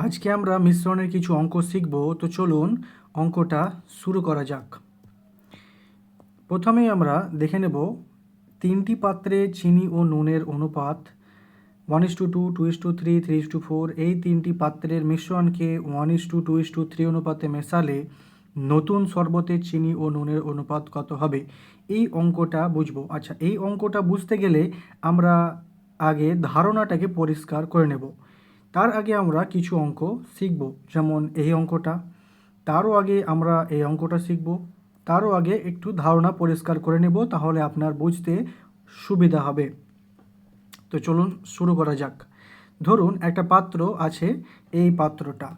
আজকে আমরা মিশ্রণের কিছু অঙ্ক শিখব। তো চলুন অঙ্কটা শুরু করা যাক। প্রথমেই আমরা দেখে নেব তিনটি পাত্রে চিনি ও নুনের অনুপাত 1:2, 2:3, 3:4। এই তিনটি পাত্রের মিশ্রণকে 1:2, 2:3 অনুপাতে মেশালে নতুন শরবতের চিনি ও নুনের অনুপাত কত হবে? এই অঙ্কটা বুঝবো। আচ্ছা, এই অঙ্কটা বুঝতে গেলে আমরা আগে ধারণাটাকে পরিষ্কার করে নেব। তার আগে আমরা কিছু অঙ্ক শিখব, যেমন এই অঙ্কটা। তারও আগে আমরা এই অঙ্কটা শিখব। তারও আগে একটু ধারণা পরিষ্কার করে নেব, তাহলে আপনার বুঝতে সুবিধা হবে। তো চলুন শুরু করা যাক। ধরুন একটা পাত্র আছে, এই পাত্রটা।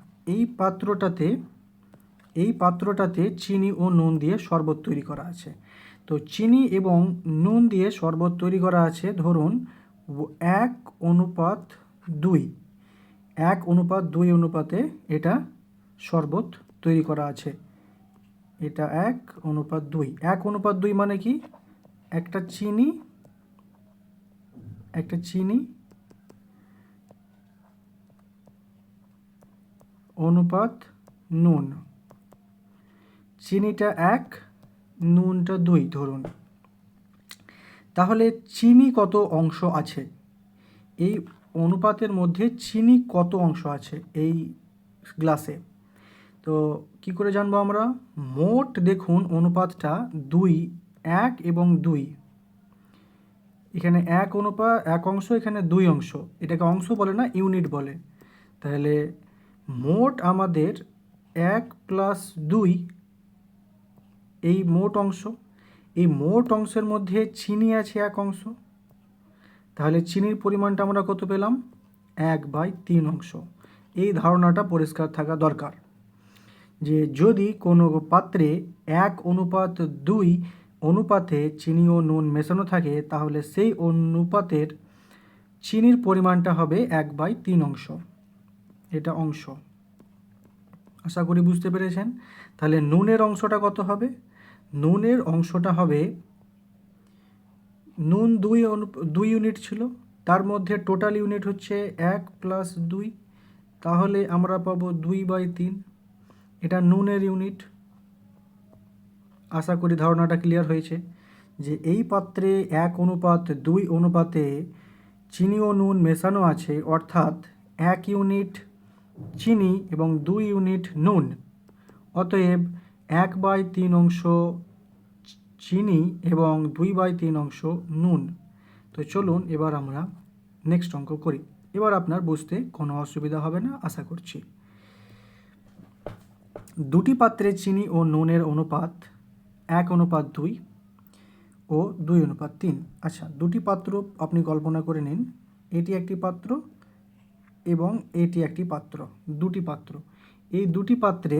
এই পাত্রটাতে চিনি ও নুন দিয়ে শরবত তৈরি করা আছে। তো চিনি এবং নুন দিয়ে শরবত তৈরি করা আছে, ধরুন 1:2। 1:2 অনুপাতে এটা শরবত তৈরি করা আছে। এটা 1:2। 1:2 মানে কি? একটা চিনি অনুপাত নুন। চিনিটা 1, নুনটা 2 ধরুন। তাহলে চিনি কত অংশ আছে? এই অনুপাতের মধ্যে চিনি কত অংশ আছে এই গ্লাসে? তো কি করে জানবো আমরা? মোট দেখুন অনুপাতটা 2, 1 এবং 2। এখানে 1 অংশ, এখানে 2 অংশ। এটাকে অংশ বলে না, ইউনিট বলে। তাহলে মোট আমাদের 1 + 2 এই মোট অংশ। এই মোট অংশের মধ্যে চিনি আছে 1 অংশ। তাহলে চিনির পরিমাণটা আমরা কত পেলাম? 1/3 অংশ। এই ধারণাটা পরিষ্কার থাকা দরকার যে যদি কোনো পাত্রে 1:2 অনুপাতে চিনি ও নুন মেশানো থাকে, তাহলে সেই অনুপাতের চিনির পরিমাণটা হবে 1/3 অংশ। এটা অংশ। আশা করি বুঝতে পেরেছেন। তাহলে নুনের অংশটা কত হবে? নুনের অংশটা হবে, নুন 2 ইউনিট ছিল, তার মধ্যে টোটাল ইউনিট হচ্ছে 1 + 2। তাহলে আমরা পাবো 2/3। এটা নুনের ইউনিট। আশা করি ধারণাটা ক্লিয়ার হয়েছে যে এই পাত্রে 1:2 অনুপাতে চিনি ও নুন মেশানো আছে, অর্থাৎ 1 ইউনিট চিনি এবং 2 ইউনিট নুন। অতএব 1/3 অংশ চিনি এবং 2/3 অংশ নুন। তো চলুন এবার আমরা নেক্সট অঙ্ক করি। এবার আপনার বুঝতে কোনো অসুবিধা হবে না আশা করছি। দুটি পাত্রে চিনি ও নুনের অনুপাত 1:2 ও 2:3। আচ্ছা, দুটি পাত্র আপনি কল্পনা করে নিন। এটি একটি পাত্র এবং এটি একটি পাত্র। দুটি পাত্র। এই দুটি পাত্রে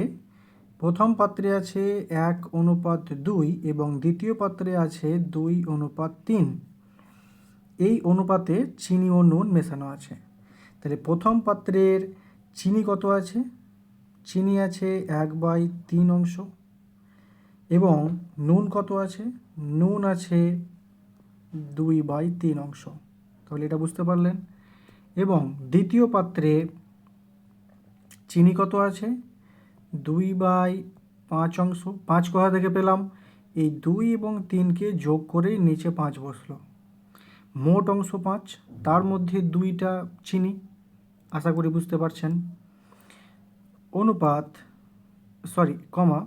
প্রথম পাত্রে আছে 1:2 এবং দ্বিতীয় পাত্রে আছে 2:3। এই অনুপাতে চিনি ও নুন মেশানো আছে। তাহলে প্রথম পাত্রের চিনি কত আছে? চিনি আছে 1/3 অংশ এবং নুন কত আছে? নুন আছে 2/3 অংশ। তাহলে এটা বুঝতে পারলেন। এবং দ্বিতীয় পাত্রে চিনি কত আছে? 2/5 অংশ। 5 কোথা থেকে পেলাম? এই 2 এবং 3কে যোগ করেই নিচে 5 বসলো। মোট অংশ 5, তার মধ্যে 2টা চিনি। আশা করি বুঝতে পারছেন। অনুপাত কমা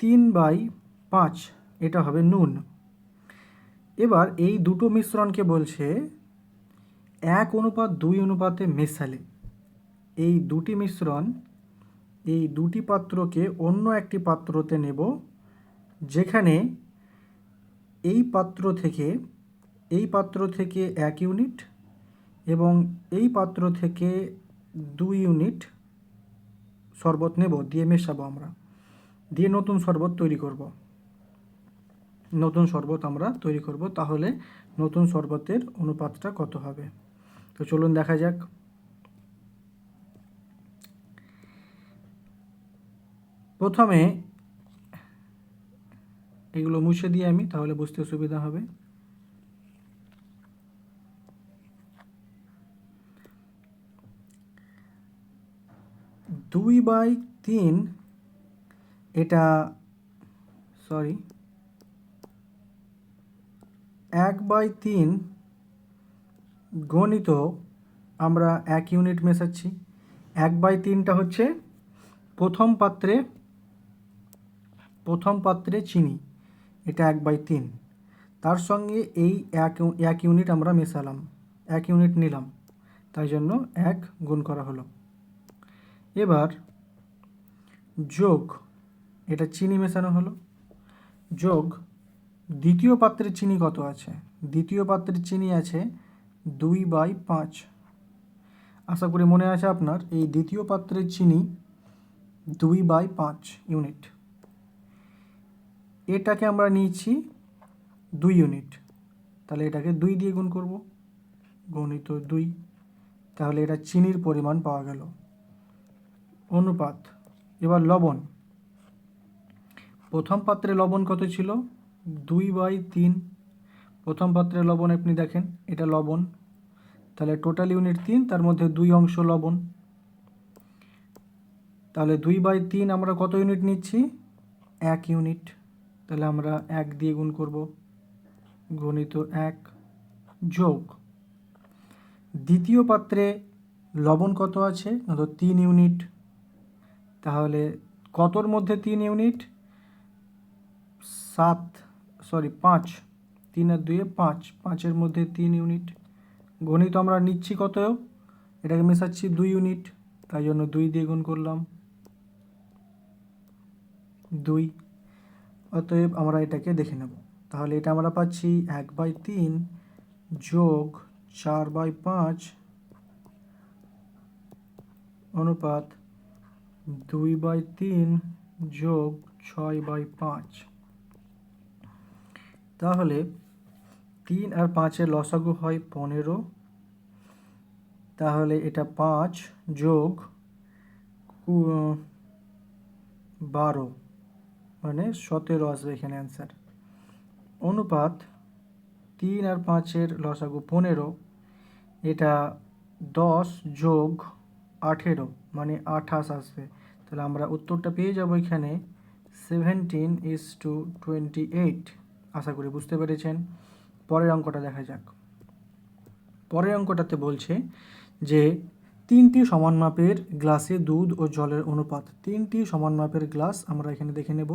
3/5 এটা হবে নুন। এবার এই দুটো মিশ্রণকে বলছে 1:2 অনুপাতে মেশালে। এই দুটি মিশ্রণ, এই দুটি পাত্রকে অন্য একটি পাত্রতে নেব, যেখানে এই পাত্র থেকে 1 ইউনিট এবং এই পাত্র থেকে 2 ইউনিট শরবত নেব, দিয়ে মেশাবো আমরা, দিয়ে নতুন শরবত তৈরি করব। তাহলে নতুন শরবতের অনুপাতটা কত হবে? তো চলুন দেখা যাক। প্রথমে এগুলো মুছে দিয়ে আমি, তাহলে বুঝতে সুবিধা হবে। 2/3 এটা সরি 1/3 গণিত আমরা 1 ইউনিট মেশাচ্ছি। 1/3টা হচ্ছে প্রথম পাত্রে চিনি, এটা 1/3। তার সঙ্গে এই 1 ইউনিট আমরা মেশালাম, 1 ইউনিট নিলাম, তাই জন্য 1 গুণ করা হলো। এবার যোগ, এটা চিনি মেশানো হলো, যোগ দ্বিতীয় পাত্রে চিনি কত আছে? দ্বিতীয় পাত্রে চিনি আছে 2/5। আশা করি মনে আছে আপনার, এই দ্বিতীয় পাত্রের চিনি 2/5 ইউনিট। এটাকে আমরা নিয়েছি 2 ইউনিট, তাহলে এটাকে 2 দিয়ে গুণ করব, গণিত 2, তাহলে এটা চিনির পরিমাণ পাওয়া গেল। অনুপাত। এবার লবণ, প্রথম পাত্রে লবণ কত ছিল? 2/3। প্রথম পাত্রে লবণ আপনি দেখেন, এটা লবণ, তাহলে টোটাল ইউনিট 3, তার মধ্যে 2 অংশ লবণ, তাহলে 2/3 আমরা কত ইউনিট নিচ্ছি? 1 ইউনিট, তাহলে আমরা 1 দিয়ে গুণ করব, গণিত 1। যোগ দ্বিতীয় পাত্রে লবণ কত আছে? 3 ইউনিট, তাহলে কতর মধ্যে 3 ইউনিট? 5, 3 আর 2 5, 5-এর মধ্যে 3 ইউনিট। গণিত আমরা নিচ্ছি কত? এটাকে মেশাচ্ছি 2 ইউনিট, তাই জন্য 2 দিয়ে গুণ করলাম, 2। অতএব আমরা এটাকে দেখে নেব, তাহলে এটা আমরা পাচ্ছি 1/3 যোগ 4/5 অনুপাত 2/3 যোগ 6/5। তাহলে 3 আর 5-এর লসাগু হয় 15, তাহলে এটা 5 যোগ 12 মানে 17 আসবে এখানে অ্যান্সার। অনুপাত 3 আর 5-এর লসাগু 15, এটা 10 যোগ 18 মানে 28 আসবে, তাহলে আমরা উত্তরটা পেয়ে যাব এখানে 17:28। আশা করি বুঝতে পেরেছেন। পরের অঙ্কটা দেখা যাক। পরের অঙ্কটাতে বলছে যে 3টি সমান মাপের গ্লাসে দুধ ও জলের অনুপাত। 3টি সমান মাপের গ্লাস আমরা এখানে দেখে নেব,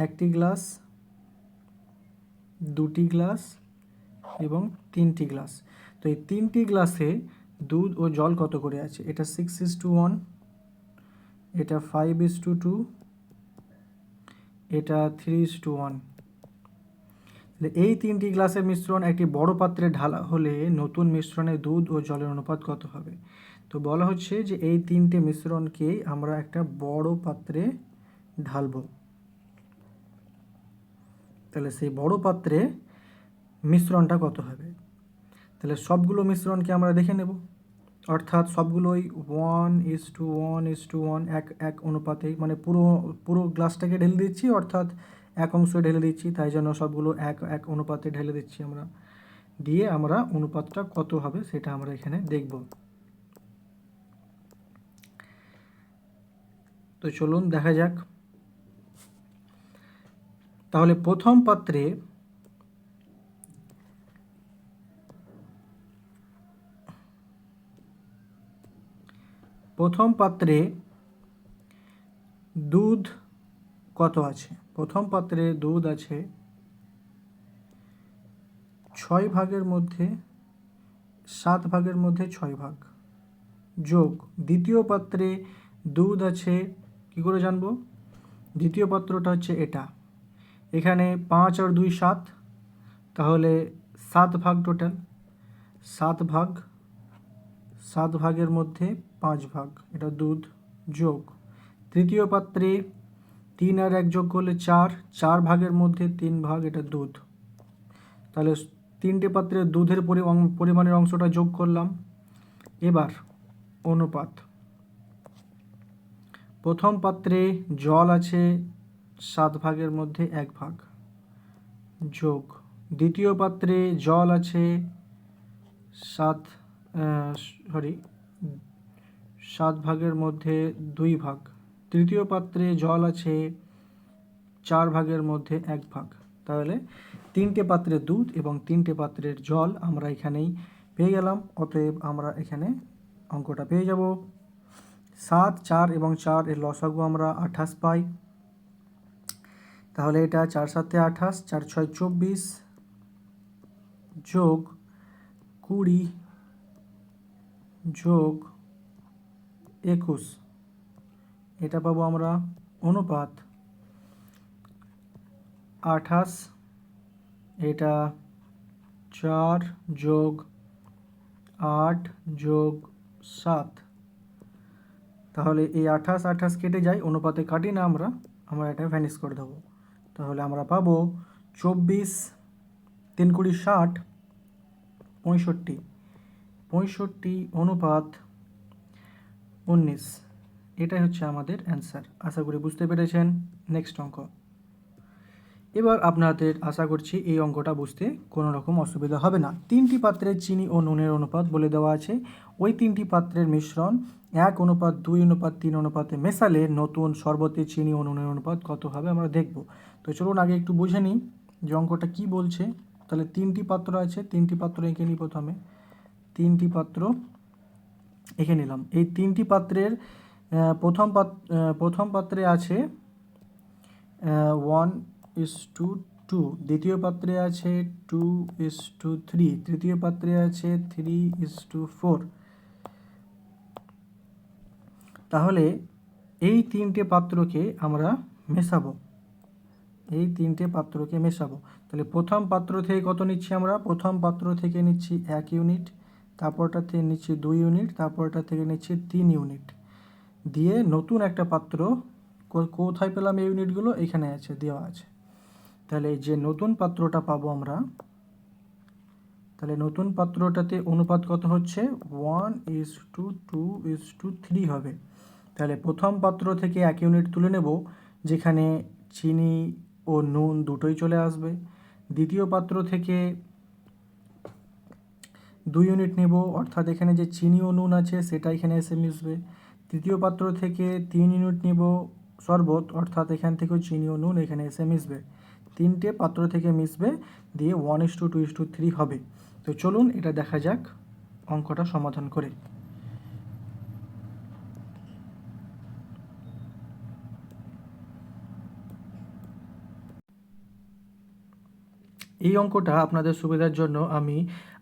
1টি গ্লাস, 2টি গ্লাস এবং 3টি গ্লাস। তো এই 3টি গ্লাসে দুধ ও জল কত করে আছে? এটা 6:1, এটা 5:2, এটা 3:1। এই 3টি গ্লাসের মিশ্রণ একটি বড় পাত্রে ঢালা হলে নতুন মিশ্রণে দুধ ও জলের অনুপাত কত হবে? তো বলা হচ্ছে যে এই 3টে মিশ্রণকেই আমরা একটা বড় পাত্রে ঢালবো, তাহলে সেই বড় পাত্রে মিশ্রণটা কত হবে? তাহলে সবগুলো মিশ্রণকে আমরা দেখে নেব, অর্থাৎ সবগুলোই 1:1:1 এক অনুপাতেই, মানে পুরো গ্লাসটাকে ঢেলে দিচ্ছি, অর্থাৎ এক অংশ ঢেলে দিচ্ছি, তাই জন্য সবগুলো এক অনুপাতে ঢেলে দিচ্ছি আমরা, দিয়ে আমরা অনুপাতটা কত হবে সেটা আমরা এখানে দেখব। তো চলুন দেখা যাক। তাহলে প্রথম পাত্রে দুধ কত আছে? প্রথম পাত্রে দুধ আছে 6 ভাগের মধ্যে 7 ভাগের মধ্যে 6 ভাগ, যোগ দ্বিতীয় পাত্রে দুধ আছে, কি করে জানবো? দ্বিতীয় পাত্রটা হচ্ছে এটা, এখানে 5 আর 2 7, তাহলে 7 ভাগ টোটাল, 7 ভাগের মধ্যে 5 ভাগ, এটা দুধ, যোগ তৃতীয় পাত্রে 3 আর 1 যোগ করলে 4 ভাগের মধ্যে 3 ভাগ, এটা দুধ। তাহলে 3টে পাত্রে দুধের পরিমাণের অংশটা যোগ করলাম। এবার অনুপাত, প্রথম পাত্রে জল আছে 7 ভাগের মধ্যে 1 ভাগ, যোগ দ্বিতীয় পাত্রে জল আছে 7 ভাগের মধ্যে 2 ভাগ। তৃতীয় পাত্রে জল আছে 4 ভাগের মধ্যে 1 ভাগ। তাহলে 3টে পাত্রের দুধ এবং 3টে পাত্রের জল আমরা এখানেই পেয়ে গেলাম। অতএব আমরা এখানে অঙ্কটা পেয়ে যাব। 7, 4 এবং 4 এর লসাগু আমরা 28 পাই। তাহলে এটা 4 7 28, 4 6 24 যোগ 20 যোগ 21, এটা পাবো আমরা অনুপাত 28, এটা 4 যোগ 8 যোগ 7। তাহলে এই 28 28 কেটে যায়, অনুপাতে কাটি না আমরা এটা ভ্যানিশ করে দেবো। তাহলে আমরা পাবো 24, 3 20 60, 65 অনুপাত 19। এটাই হচ্ছে আমাদের অ্যান্সার। আশা করি বুঝতে পেরেছেন। নেক্সট অঙ্ক। এবার আপনাদের আশা করছি এই অঙ্কটা বুঝতে কোনো রকম অসুবিধা হবে না। 3টি পাত্রে চিনি ও নুনের অনুপাত বলে দেওয়া আছে। ওই 3টি পাত্রের মিশ্রণ 1:2:3 অনুপাতে মেশালে নতুন শরবতে চিনি ও নুনের অনুপাত কত হবে আমরা দেখব। তো চলুন আগে একটু বুঝে নিই যে অঙ্কটা কী বলছে। তাহলে 3টি পাত্র আছে, 3টি পাত্র এঁকে নিই। প্রথমে 3টি পাত্র এঁকে নিলাম। এই 3টি পাত্রের প্রথম পাত্রে আছে 1:2, দ্বিতীয় পাত্রে আছে 2:3, তৃতীয় পাত্রে আছে 3:4। তাহলে এই 3টে পাত্রকে আমরা মেশাবো, তাহলে প্রথম পাত্র থেকে কত নিচ্ছি আমরা? প্রথম পাত্র থেকে নিচ্ছি 1 ইউনিট, তারপরটা থেকে নিচ্ছি 2 ইউনিট, তারপরটা থেকে নিচ্ছি 3 ইউনিট। দিয়ে নতুন একটা পাত্র, কোথায় পেলাম এই ইউনিটগুলো? এখানে আছে, দেওয়া আছে। তাহলে যে নতুন পাত্রটা পাবো আমরা, তাহলে নতুন পাত্রটাতে অনুপাত কত হচ্ছে? 1:2:3 হবে। তাহলে প্রথম পাত্র থেকে 1 ইউনিট তুলে নেব, যেখানে চিনি ও নুন দুটোই চলে আসবে। দ্বিতীয় পাত্র থেকে 2 ইউনিট নেব, অর্থাৎ এখানে যে চিনি ও নুন আছে সেটা এখানে এসে মিশবে। তৃতীয় পাত্র থেকে 3 ইউনিট নেব শরবত, অর্থাৎ এখান থেকেও চিনি ও নুন এখানে এসে মিশবে। 3টে পাত্র থেকে মিশবে, দিয়ে 1:2:3 হবে। তো চলুন এটা দেখা যাক অঙ্কটা সমাধান করে। এই অঙ্কটা আপনাদের সুবিধার জন্য আমি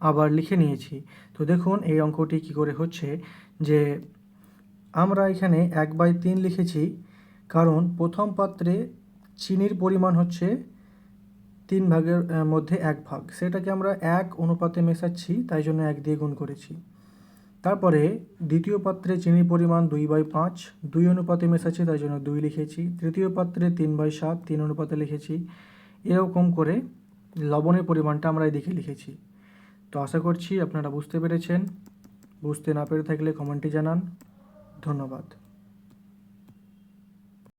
আবার লিখে নিয়েছি। তো দেখুন এই অঙ্কটি কী করে হচ্ছে, যে আমরা এখানে 1/3 লিখেছি, কারণ প্রথম পাত্রে চিনির পরিমাণ হচ্ছে 3 ভাগের মধ্যে 1 ভাগ, সেটাকে আমরা 1 অনুপাতে মেশাচ্ছি, তাই জন্য 1 দিয়ে গুণ করেছি। তারপরে দ্বিতীয় পাত্রে চিনির পরিমাণ 2/5, 2 অনুপাতে মেশাচ্ছি, তাই জন্য 2 লিখেছি। তৃতীয় পাত্রে 3/7, 3 অনুপাতে লিখেছি। এরকম করে লবণের পরিমাণটা আমরা এদিকে লিখেছি। তো আশা করছি আপনারা বুঝতে পেরেছেন। বুঝতে না পেরে থাকলে কমেন্টে জানান। ধন্যবাদ।